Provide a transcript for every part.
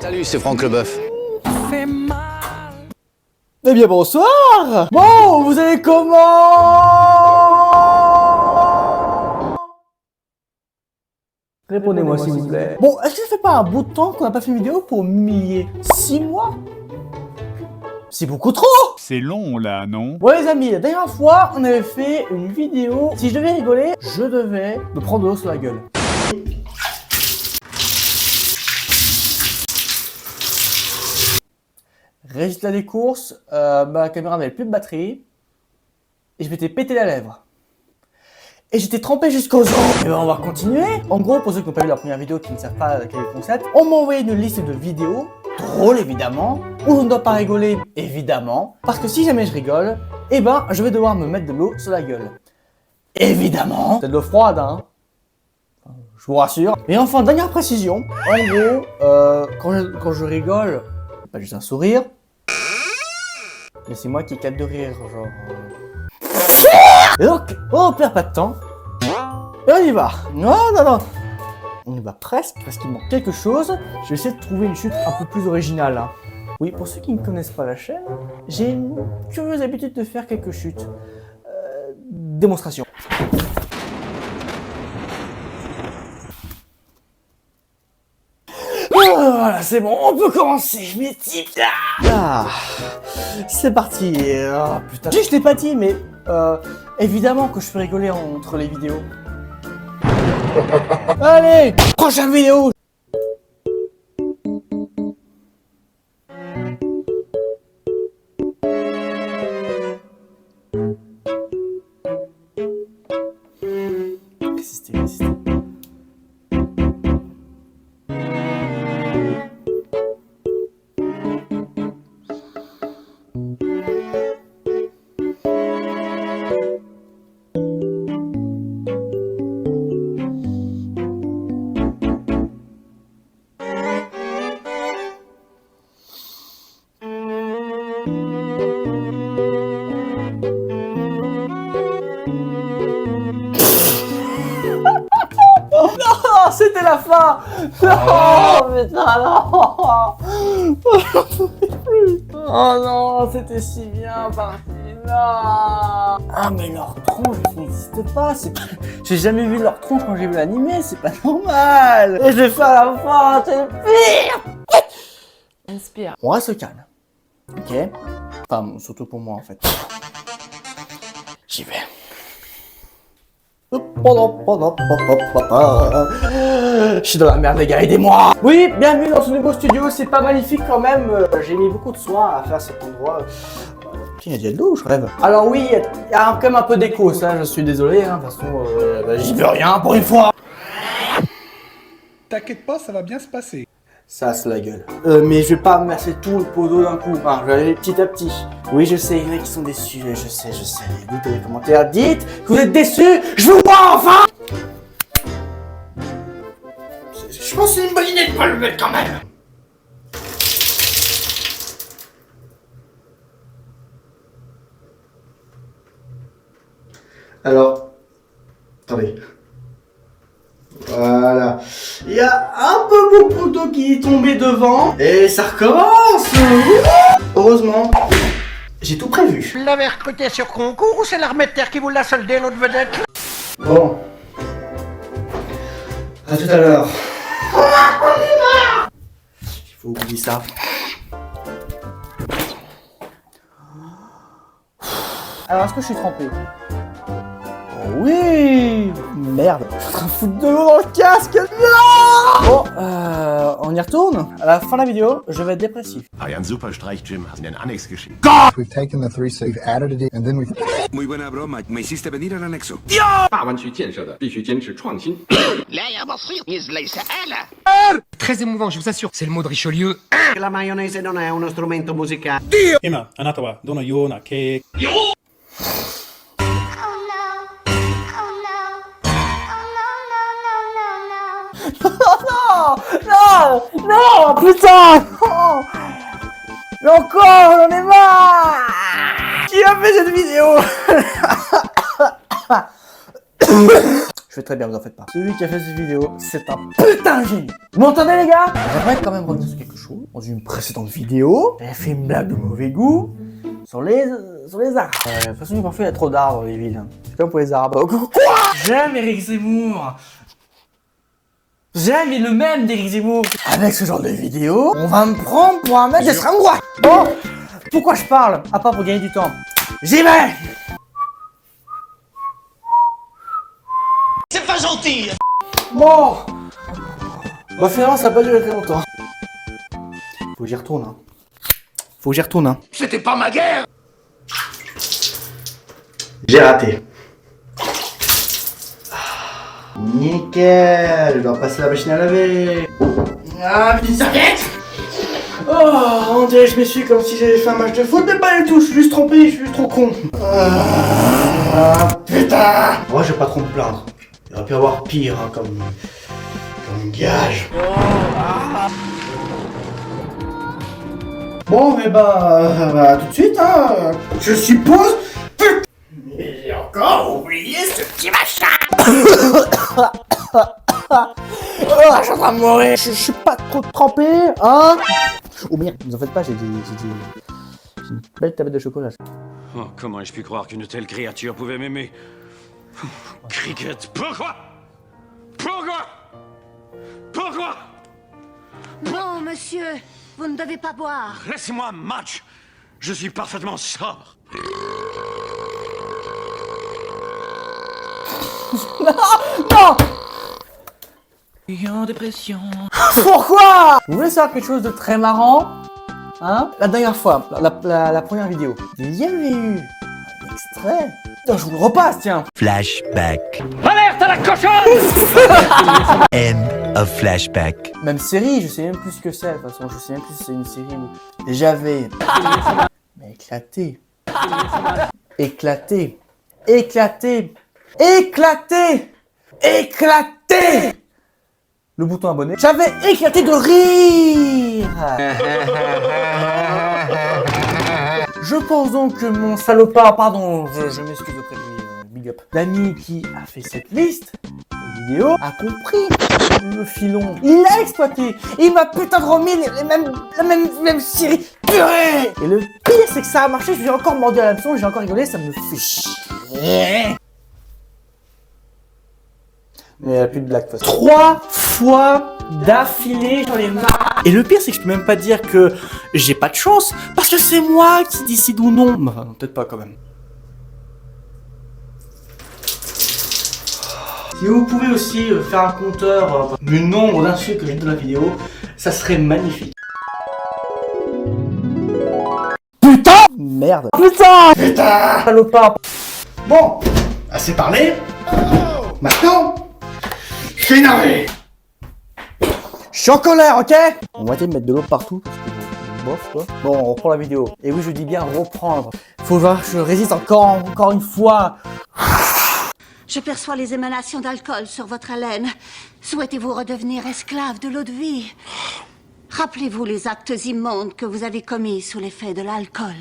Salut, c'est Franck Leboeuf. Eh bien bonsoir. Bon, vous allez comment? Répondez-moi s'il vous plaît. Bon, est-ce que ça fait pas un bout de temps qu'on n'a pas fait une vidéo pour m'humilier? 6 mois? C'est beaucoup trop! C'est long là, non? Bon les amis, la dernière fois, on avait fait une vidéo. Si je devais rigoler, je devais me prendre de l'eau sur la gueule. Résultat des courses, ma caméra n'avait plus de batterie. Et je m'étais pété la lèvre. Et j'étais trempé jusqu'aux os. Et ben on va continuer. En gros, pour ceux qui n'ont pas vu la première vidéo, qui ne savent pas quel est le concept, on m'a envoyé une liste de vidéos, drôles évidemment, où on ne doit pas rigoler évidemment, parce que si jamais je rigole, eh ben je vais devoir me mettre de l'eau sur la gueule. Évidemment. C'est de l'eau froide, hein. Je vous rassure. Et enfin, dernière précision. En gros, quand je rigole, c'est pas juste un sourire, mais c'est moi qui éclate de rire, genre. Et donc, on perd pas de temps. Et on y va. Non. On y va presque, parce qu'il manque quelque chose. Je vais essayer de trouver une chute un peu plus originale. Hein. Oui, pour ceux qui ne connaissent pas la chaîne, j'ai une curieuse habitude de faire quelques chutes. Démonstration. Voilà, c'est bon, on peut commencer. Je m'étire. Ah, c'est parti. Oh, putain. Je l'ai pas dit, mais évidemment que je peux rigoler entre les vidéos. Allez, prochaine vidéo. Résister. Non, c'était la fin. Non, putain, non. Oh non, c'était si bien parti. Non. Ah mais leur tronche n'existe pas. J'ai jamais vu leur tronche quand j'ai vu l'animé. C'est pas normal. Et je vais faire la fin. C'est le pire. Inspire. On reste calme. Ok. Enfin, surtout pour moi en fait. J'y vais. Je suis dans la merde les gars, aidez-moi. Oui, bienvenue dans ce nouveau studio, c'est pas magnifique quand même. J'ai mis beaucoup de soin à faire cet endroit. Tiens, il y a de l'eau, je rêve. Alors oui, il y a quand même un peu d'écho, ça, je suis désolé. Hein, de toute façon, j'y peux rien pour une fois. T'inquiète pas, ça va bien se passer. Ça, c'est la gueule. Mais je vais pas masser tout le pot d'eau d'un coup. Hein, je vais aller petit à petit. Oui, je sais, il y en a qui sont déçus. Je sais. Dites dans les commentaires. Dites que vous êtes déçus. Je vous vois enfin. Je pense que c'est une bonne idée de pas le mettre quand même. Alors, attendez. Voilà. Il y a un peu beaucoup d'eau qui est tombée devant. Et ça recommence. Heureusement, j'ai tout prévu. Vous l'avez recruté sur concours ou c'est l'armée de terre qui vous l'a soldé, notre vedette? Bon. À tout à l'heure. Il faut oublier ça. Alors, est-ce que je suis trempé? Oui. Merde. Je suis en train de foutre de l'eau dans le casque. Non. Bon, on y retourne. À la fin de la vidéo, je vais être dépressif. Ein super Streich, Jim. Hast du den Annex geschickt? We've taken the 3 we've added it, and then we've... Muy buena broma. ¿Me hiciste venir al anexo? 大湾区建设的必须坚持创新。 Très émouvant, je vous assure. C'est le mot de Richelieu. La mayonnaise non è uno strumento musicale. 今、あなたはどのような経営 Non, putain. Non. Mais encore, j'en ai marre. Qui a fait cette vidéo? Je fais très bien, vous en faites pas. Celui qui a fait cette vidéo, c'est un putain de génie. Vous m'entendez les gars? J'aimerais quand même revenir sur quelque chose. Dans une précédente vidéo, j'avais fait une blague de mauvais goût sur les arbres. De toute façon, parfois il y a trop d'arbres dans les villes. C'est comme pour les arbres. Quoi? J'aime Éric Zemmour. J'aime le même d'Éric Zemmour. Avec ce genre de vidéo, on va me prendre pour un mec d'extrême droite. Bon, pourquoi je parle? À part pour gagner du temps. J'y vais. C'est pas gentil. Bon. Bah finalement ça a pas duré très longtemps. Faut que j'y retourne hein. Faut que j'y retourne hein. C'était pas ma guerre. J'ai raté. Nickel. Je dois passer la machine à laver. Ah, petite serviette. Oh, on dirait que je m'essuie comme si j'avais fait un match de foot, mais pas du tout, je suis juste trompé, je suis juste trop con. Ah, putain. Moi, je vais pas trop me plaindre. Il aurait pu y avoir pire, hein, comme gage. Bon, mais bah, tout de suite, hein. Je suppose. Mais j'ai encore oublié ce petit machin. Oh, je suis en train de mourir. Je suis pas trop trempé, hein. Oh merde, ne vous en faites pas, j'ai une belle tablette de chocolat. Oh, comment ai-je pu croire qu'une telle créature pouvait m'aimer? Cricket, pourquoi? Non, monsieur, vous ne devez pas boire. Laissez-moi, match. Je suis parfaitement sobre. Non. En dépression. Pourquoi? Vous voulez savoir quelque chose de très marrant? Hein? La dernière fois, la première vidéo, il y avait eu un extrait. Non, je vous le repasse, tiens. Flashback. Alerte à la cochonne. End of flashback. Même série, je sais même plus ce que c'est. De toute façon, je sais même plus si c'est une série ou... J'avais... Mais éclaté. Éclaté. Éclaté. Éclaté. Éclaté. Le bouton abonné. J'avais éclaté de rire. Je pense donc que mon salopard, pardon, je m'excuse auprès de lui, big up. L'ami qui a fait cette liste de vidéos a compris le filon. Il l'a exploité. Il m'a putain de remis la même série purée. Et le pire, c'est que ça a marché. Je lui ai encore mordu à l'hameçon, j'ai encore rigolé, ça me fait chier. Mais il n'y a plus de blague. 3 fois d'affilée, j'en ai marre. Et le pire, c'est que je peux même pas dire que j'ai pas de chance, parce que c'est moi qui décide ou non. Enfin, non, peut-être pas quand même. Si vous pouvez aussi faire un compteur du nombre d'insultes que j'ai dans la vidéo, ça serait magnifique. Putain! Merde. Putain! Putain! Salopard. Bon, assez parlé. Maintenant, je suis énervé. Je suis en colère, ok? On va essayer de mettre de l'eau partout, parce que bof, quoi. Bon, on reprend la vidéo. Et oui, je dis bien reprendre. Faut voir que je résiste encore une fois. Je perçois les émanations d'alcool sur votre haleine. Souhaitez-vous redevenir esclave de l'eau de vie? Rappelez-vous les actes immondes que vous avez commis sous l'effet de l'alcool.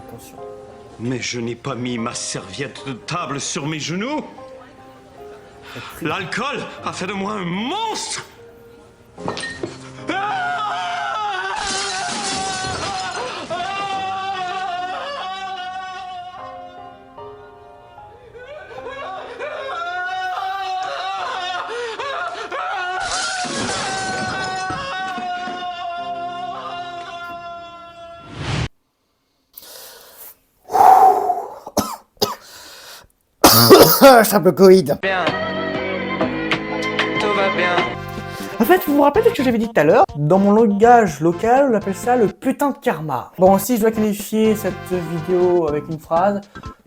Attention. Mais je n'ai pas mis ma serviette de table sur mes genoux. L'alcool a fait de moi un monstre. Je suis un peu Covid. Bien. Tout va bien. En fait, vous vous rappelez de ce que j'avais dit tout à l'heure? Dans mon langage local, on appelle ça le putain de karma. Bon, si je dois qualifier cette vidéo avec une phrase,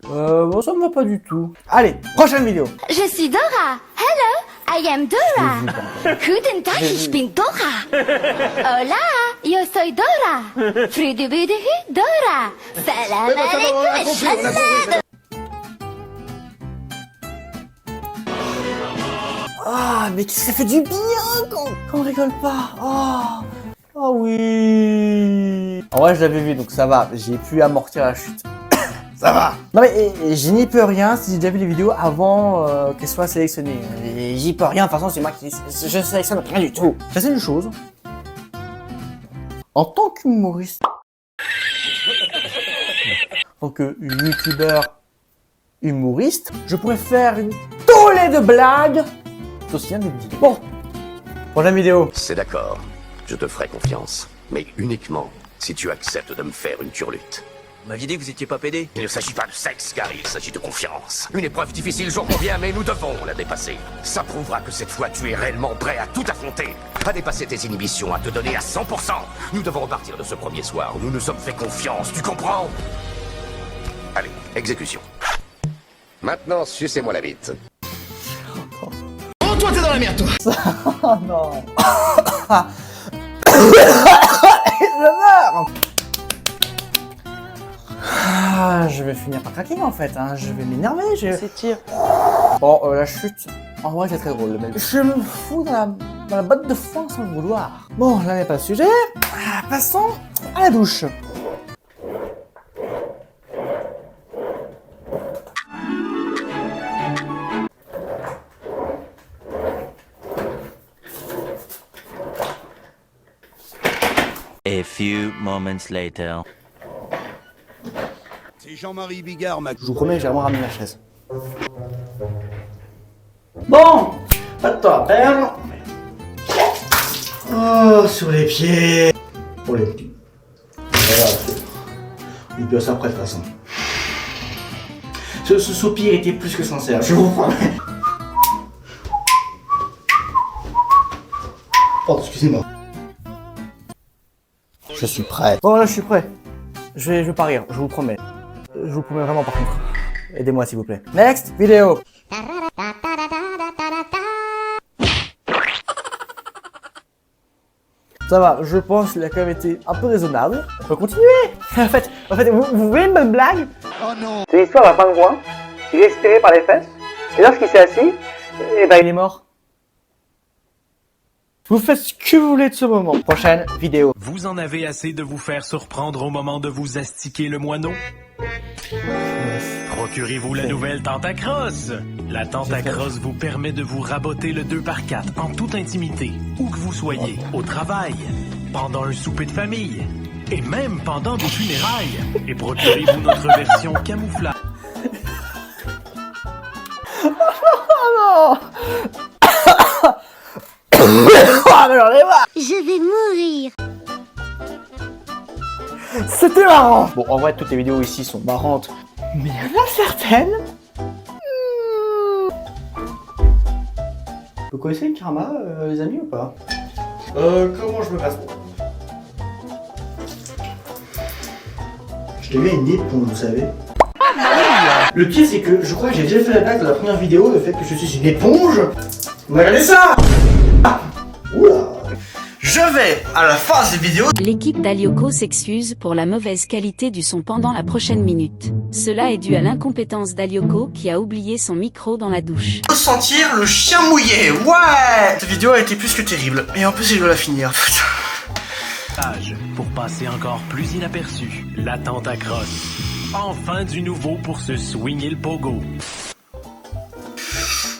bon, ça me va pas du tout. Allez, prochaine vidéo. Je suis Dora. Hello, I am Dora. Guten Tag, ich bin Dora. Hola, yo soy Dora. Fridibidihi, Dora. Salam alaikum, shalom. Ah, mais ça fait du bien quand on rigole pas. Oh oui. En vrai, je l'avais vu, donc ça va. J'ai pu amortir la chute. Ça va. Non mais je n'y peux rien si j'ai déjà vu les vidéos avant qu'elles soient sélectionnées. Et j'y peux rien, de toute façon c'est moi qui... Je sélectionne rien du tout. Je sais une chose. En tant qu'humoriste... En tant que youtubeur humoriste, je pourrais faire une tollée de blagues. C'est aussi inédit. Bon. Prochaine vidéo. C'est d'accord. Je te ferai confiance. Mais uniquement si tu acceptes de me faire une turlute. Vous m'aviez dit que vous étiez pas pédé. Il ne s'agit pas de sexe, Gary, il s'agit de confiance. Une épreuve difficile, j'en conviens, mais nous devons la dépasser. Ça prouvera que cette fois, tu es réellement prêt à tout affronter, à dépasser tes inhibitions, à te donner à 100%. Nous devons repartir de ce premier soir où nous nous sommes fait confiance, tu comprends? Allez, exécution. Maintenant, sucez-moi la bite. Oh, toi, t'es dans la merde, toi. Oh non. Je meurs. Ah, je vais finir par craquer en fait, hein. Je vais m'énerver. C'est bon, la chute, en vrai c'est très drôle. Mais je me fous dans la botte de foin sans le vouloir. Bon, là n'est pas le sujet. Passons à la douche. A few moments later. C'est Jean-Marie Bigard, Je vous promets, j'ai vraiment ramené la chaise. Bon, pas de temps à perdre. Oh, sur les pieds. Pour les petits. Voilà, il peut ça après de toute façon. Ce soupir était plus que sincère, je vous promets. Oh, excusez-moi. Je suis prêt. Bon, là, je suis prêt. Je vais pas rire, je vous promets. Je vous promets vraiment par contre. Aidez-moi s'il vous plaît. Next vidéo. Ça va, je pense qu'il a quand même été un peu raisonnable. On peut continuer. En fait, vous voulez une bonne blague? Oh non. C'est l'histoire d'un pingouin qui est respirait par les fesses. Et lorsqu'il s'est assis, et ben il est mort. Vous faites ce que vous voulez de ce moment. Prochaine vidéo. Vous en avez assez de vous faire surprendre au moment de vous astiquer le moineau? Procurez-vous la nouvelle Tentacross. La Tentacross vous permet de vous raboter le 2x4 en toute intimité, où que vous soyez, au travail, pendant un souper de famille, et même pendant des funérailles. Et procurez-vous notre version camouflage. Oh non. Je vais mourir. C'était marrant. Bon, en vrai, toutes les vidéos ici sont marrantes, mais il y en a certaines. Vous connaissez le karma, les amis, ou pas? Comment je me passe? Je te mets une éponge, vous savez. Le pire, c'est que je crois que j'ai déjà fait la blague dans la première vidéo, le fait que je suis une éponge. Regardez ça. Oula. Je vais, à la fin de cette vidéo... L'équipe d'Alioko s'excuse pour la mauvaise qualité du son pendant la prochaine minute. Cela est dû à l'incompétence d'Alioko qui a oublié son micro dans la douche. Sentir le chien mouillé, ouais. Cette vidéo a été plus que terrible. Et en plus, je dois la finir. Pour passer encore plus inaperçu, la Tentacross. Enfin du nouveau pour se swinger le pogo.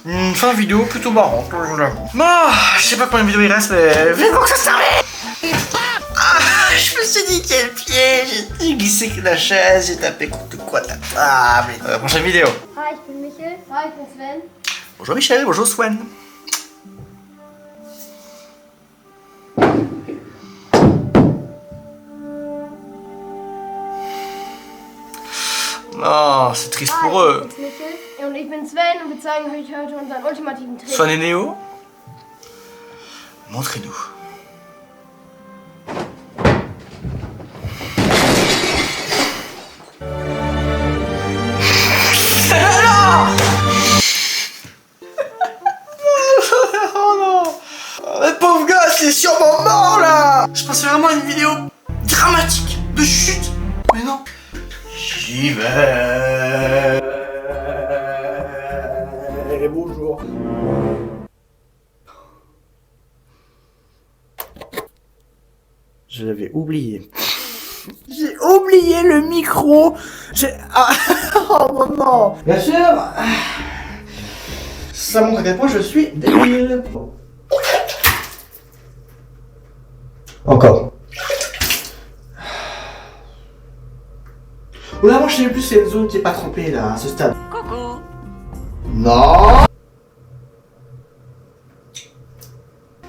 Une fin de vidéo plutôt marrante, je l'avoue. Bon, je sais pas combien de vidéos il reste, mais vivement que ça s'arrête. Je me suis dit quel pied, j'ai glissé la chaise, j'ai tapé contre quoi ta table. Prochaine vidéo. Hi, ich bin Michel. Hi, ich bin Sven. Bonjour Michel, bonjour Swen. Oh, c'est triste pour eux. Ich bin Michel und ich bin Sven und wir zeigen euch heute unseren ultimativen Trick. Swan et Néo, montrez-nous. Oh non! Le pauvre gars, c'est sûrement mort là! Je pensais vraiment à une vidéo dramatique de chute, mais non. J'y vais. Bonjour. Je l'avais oublié. J'ai oublié le micro. Oh non. Bien sûr. Ça montre à quel point je suis débile. Encore. Ou là, moi je sais plus, c'est une zone qui est pas trempée là, à ce stade. Coucou. Non.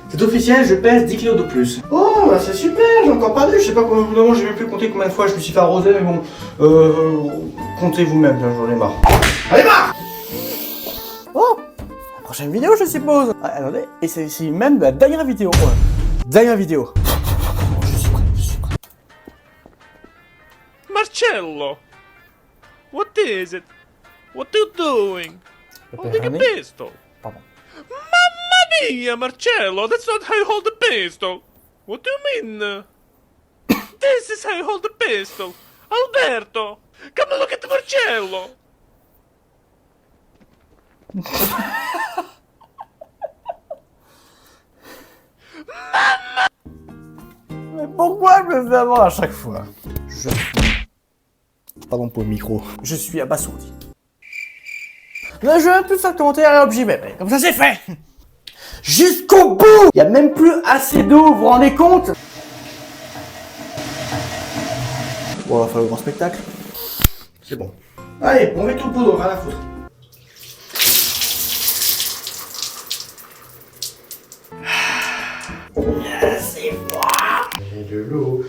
C'est officiel, je pèse 10 kilos de plus. Oh, bah c'est super, j'ai encore pas vu, je sais pas comment, j'ai même plus compté combien de fois je me suis fait arroser, mais bon, comptez vous-même, j'en ai marre. Allez, marre. Oh, la prochaine vidéo, je suppose. Ah, attendez, et c'est même la dernière vidéo. Ouais. Dernière vidéo. Je suis prêt. Marcello, what is it? What are you doing? Holding a pistol. Pardon. Mamma mia, Marcello, that's not how you hold a pistol. What do you mean? This is how you hold a pistol. Alberto, come look at Marcello. Mais pourquoi je me fais avoir à chaque fois? Pardon pour le micro. Je suis abasourdi. Là, je vais plus faire de commentaires, hop, j'y vais. Comme ça, c'est fait. Jusqu'au bout. Il y a même plus assez d'eau, vous vous rendez compte? Bon, on va faire le grand spectacle. C'est bon. Allez, on met tout le poudre, rien à foutre. C'est froid. Et de l'eau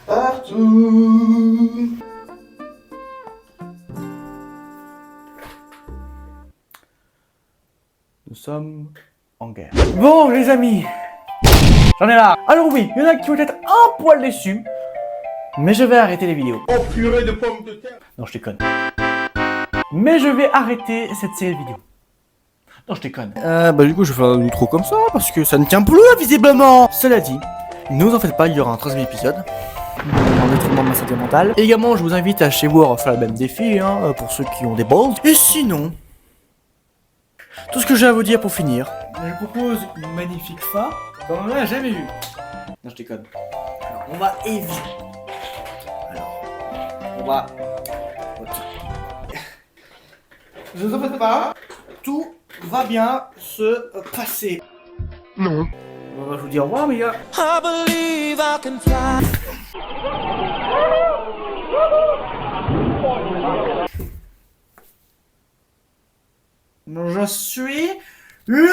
partout. Nous sommes en guerre. Bon, les amis, j'en ai marre. Alors oui, il y en a qui vont être un poil déçus, mais je vais arrêter les vidéos. Oh purée de pommes de terre. Non, je déconne. Mais je vais arrêter cette série de vidéos. Non, je déconne. Bah du coup, je vais faire un outro comme ça, parce que ça ne tient plus, visiblement. Cela dit, ne vous en faites pas, il y aura un 13e épisode. En entraînement de ma santé mentale. Et également, je vous invite à chez vous à faire le même défi, hein, pour ceux qui ont des balls. Et sinon, tout ce que j'ai à vous dire pour finir, je propose une magnifique fin, comme on l'a jamais vu. Non, je déconne. Alors, on va éviter. Alors, on va... Ne vous en faites pas, tout va bien se passer. Non. On va vous dire au revoir, les gars. I believe I can fly. Je suis le